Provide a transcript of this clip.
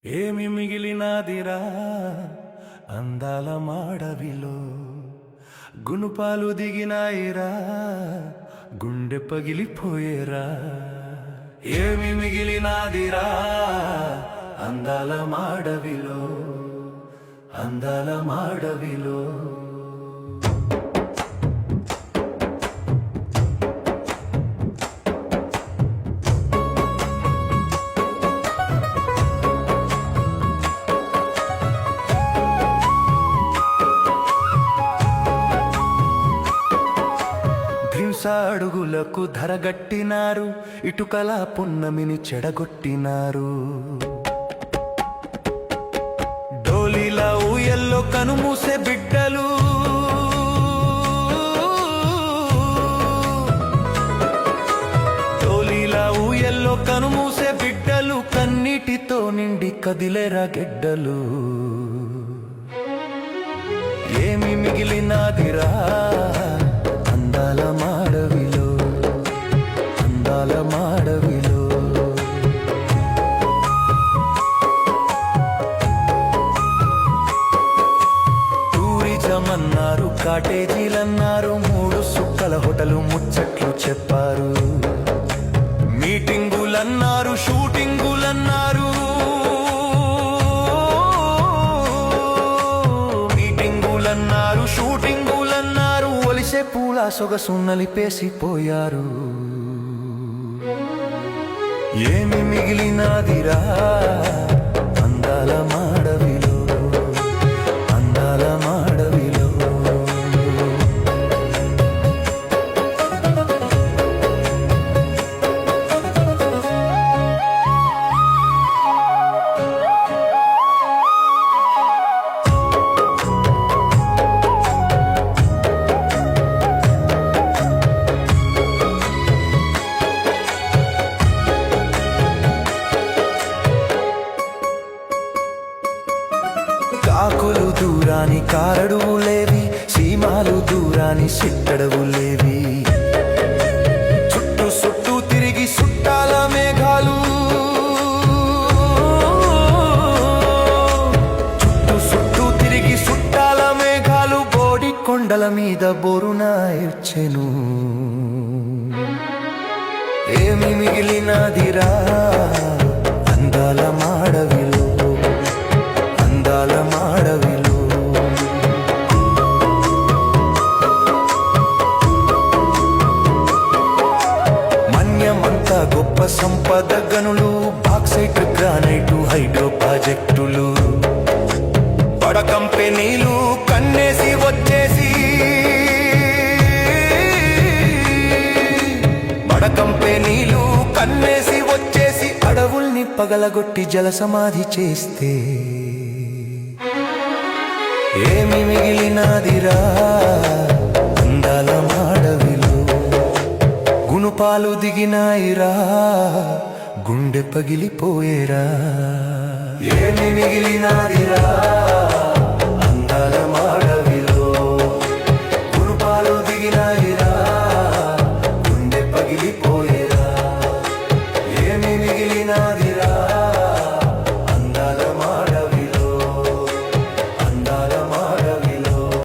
ఏమి మిగిలినాదిరా అందాల మాడవిలో, గునుపాలు దిగినాయిరా గుండె పగిలిపోయేరా. ఏమి మిగిలినాదిరా అందాల మాడవిలో, అందాల మాడవిలో. అడుగులకు ధరగట్టినారు, ఇటుకల పున్నమిని చెడగొట్టినారు. డోలీలా ఊయల్లో కనుమూసే బిడ్డలు, డోలీలా ఊయల్లో కనుమూసే బిడ్డలు, కన్నీటితో నిండి కదిలేరా గెడ్డలు. ఏమి మిగిలినాదిరా అందాల మాడవిలో, అందాల మాడవిలో. టూరిజం అన్నారు, కాటేజీలన్నారు, 3 సుక్కల హోటలు ముచ్చట్లు చెప్పారు. మీటింగులన్నారు, షూటింగులన్నారు, మీటింగులన్నారు, షూటింగులన్నారు, ఒలిసే పూల సొగసు నలిపేసిపోయారు. ఏమి మిగిలినాదిరా అందాల మాడవిలో, అందాల మాడవిలో. కాకులు దూరాని కారడువులేవి, సీమాలు దూరాని సిట్టడవులేవి. చుట్టూ చుట్టూ తిరిగి సుట్టాల మేఘాలు, చుట్టూ చుట్టూ తిరిగి సుట్టాల మేఘాలు, బోడి కొండల మీద బోరున ఇచ్చెను. ఏమి మిగిలినదిరా అందాల మాడవిలో, అందాల మాడవిలో. మన్యమంతా గొప్ప సంపద గనులు, బాక్సైట్ గ్రానైటు హైడ్రో ప్రాజెక్టులు, బడ కంపెనీలు కన్నేసి వచ్చేసి, బడ కంపెనీలు కన్నేసి వచ్చేసి, అడవుల్ని పగలగొట్టి జల సమాధి చేస్తే ఏమి మిగిలినాదిరా అందాల మాడవిలో, గునుపాలు దిగినాయిరా గుండె పగిలిపోయేరా. ఏమి మిగిలినాదిరా అందాల మాడవిలో, గునుపాలు దిగినాయి.